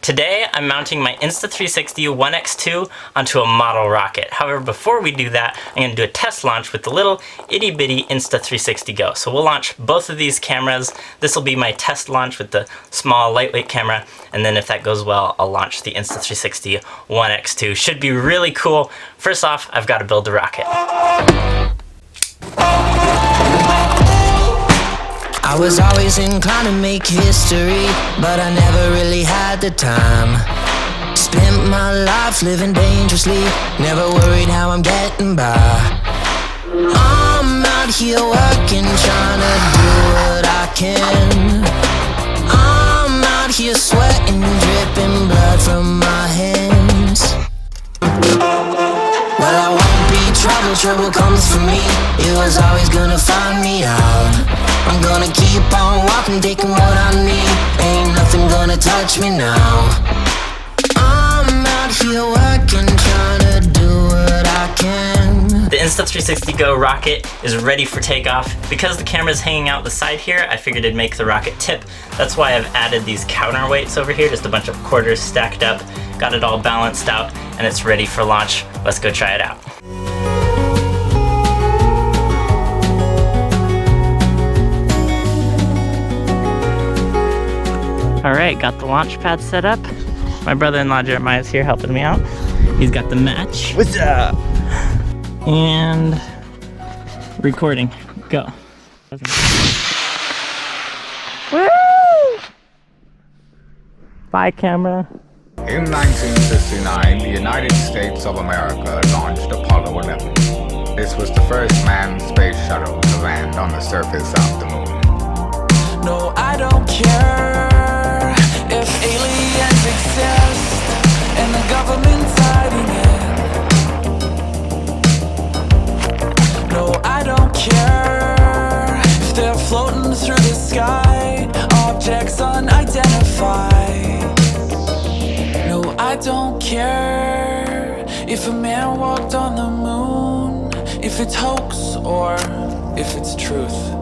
Today, I'm mounting my Insta360 1X2 onto a model rocket. However, before we do that, I'm going to do a test launch with the little itty-bitty Insta360 Go. So we'll launch both of these cameras. This will be my test launch with the small, lightweight camera, and then if that goes well, I'll launch the Insta360 1X2. Should be really cool. First off, I've got to build the rocket. I was always inclined to make history, but I never really had the time. Spent my life living dangerously, never worried how I'm getting by. I'm out here working, trying to do what I can. I'm out here sweating, dripping blood from my hands. Well, I won't be trouble, trouble comes for me. It was always gonna find me out. I'm gonna keep on walking, taking what I need. Ain't nothing gonna touch me now. I'm out here working, trying to do what I can. The Insta360 Go rocket is ready for takeoff. Because the camera's hanging out the side here, I figured it'd make the rocket tip. That's why I've added these counterweights over here, just a bunch of quarters stacked up. Got it all balanced out, and it's ready for launch. Let's go try it out. Alright, got the launch pad set up. My brother-in-law Jeremiah is here helping me out. He's got the match. What's up? And recording. Go. Woo! Bye, camera. In 1969, the United States of America launched Apollo 11. This was the first manned space shuttle to land on the surface of the moon. No, I don't care if aliens exist and the government's hiding it. No, I don't care if they're floating through the sky, objects unidentified. No, I don't care if a man walked on the moon, if it's hoax or if it's truth.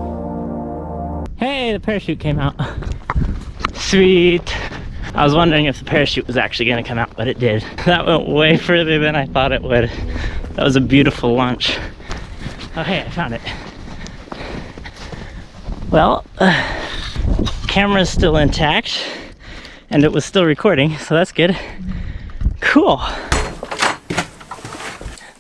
Hey, the parachute came out. Sweet. I was wondering if the parachute was actually going to come out, but it did. That went way further than I thought it would. That was a beautiful launch. Oh, hey, I found it. Well, camera's still intact, and it was still recording, so that's good. Cool.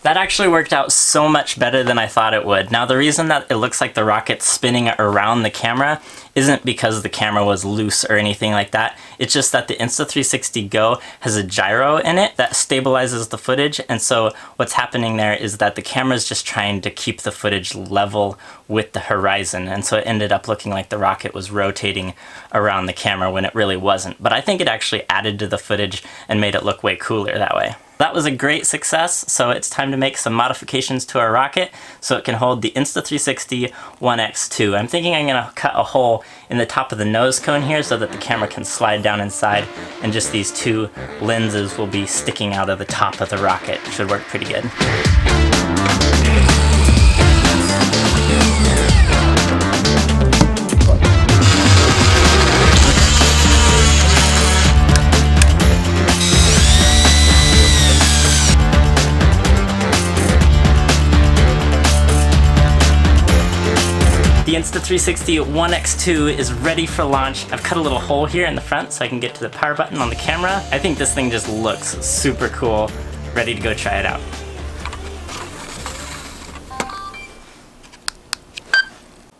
That actually worked out so much better than I thought it would. Now, the reason that it looks like the rocket's spinning around the camera isn't because the camera was loose or anything like that. It's just that the Insta360 Go has a gyro in it that stabilizes the footage, and so what's happening there is that the camera's just trying to keep the footage level with the horizon, and so it ended up looking like the rocket was rotating around the camera when it really wasn't. But I think it actually added to the footage and made it look way cooler that way. That was a great success, so it's time to make some modifications to our rocket so it can hold the Insta360 1X2. I'm thinking I'm going to cut a hole in the top of the nose cone here so that the camera can slide down inside, and just these two lenses will be sticking out of the top of the rocket. Should work pretty good. The Insta360 1X2 is ready for launch. I've cut a little hole here in the front so I can get to the power button on the camera. I think this thing just looks super cool. Ready to go try it out.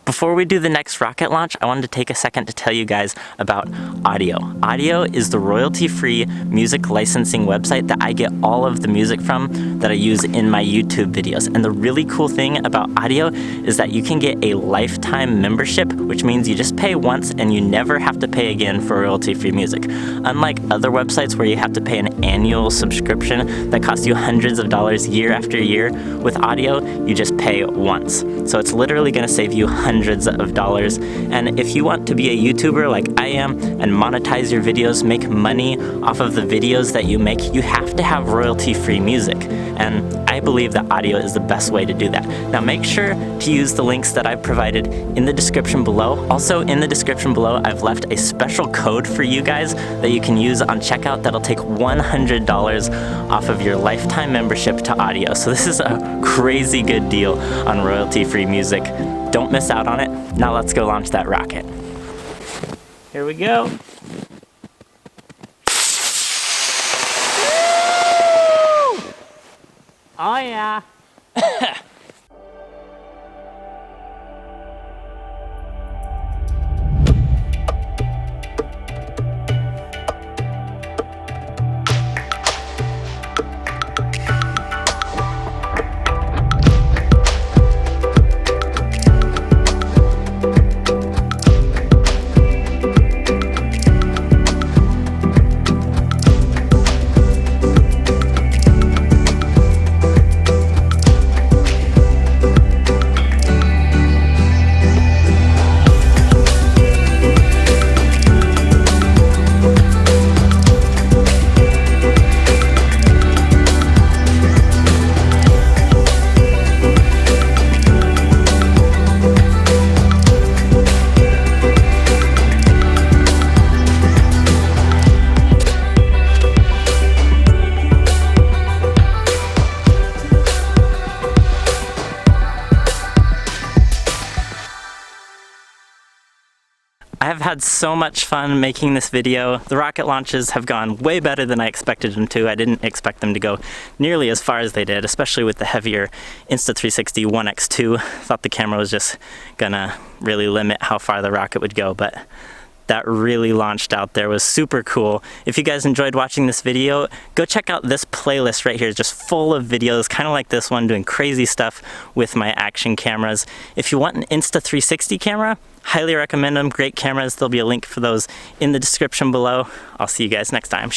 Before we do the next rocket launch, I wanted to take a second to tell you guys about Audio. Audio is the royalty-free music licensing website that I get all of the music from that I use in my YouTube videos. And the really cool thing about Audio is that you can get a lifetime membership, which means you just pay once and you never have to pay again for royalty-free music. Unlike other websites where you have to pay an annual subscription that costs you hundreds of dollars year after year, with Audio, you just pay once. So it's literally going to save you hundreds of dollars. And if you want to be a YouTuber like I am and monetize your videos, make money off of the videos that you make, you have to have royalty-free music. and I believe that audio is the best way to do that. Now make sure to use the links that I've provided in the description below. Also in the description below, I've left a special code for you guys that you can use on checkout that'll take $100 off of your lifetime membership to audio. So this is a crazy good deal on royalty-free music. Don't miss out on it. Now let's go launch that rocket. Here we go. Woo! Oh yeah. I have had so much fun making this video. The rocket launches have gone way better than I expected them to. I didn't expect them to go nearly as far as they did, especially with the heavier Insta360 1X2. Thought the camera was just gonna really limit how far the rocket would go, but that really launched out there. It was super cool. If you guys enjoyed watching this video, go check out this playlist right here, just full of videos, kind of like this one, doing crazy stuff with my action cameras. If you want an Insta360 camera, highly recommend them. Great cameras. There'll be a link for those in the description below. I'll see you guys next time.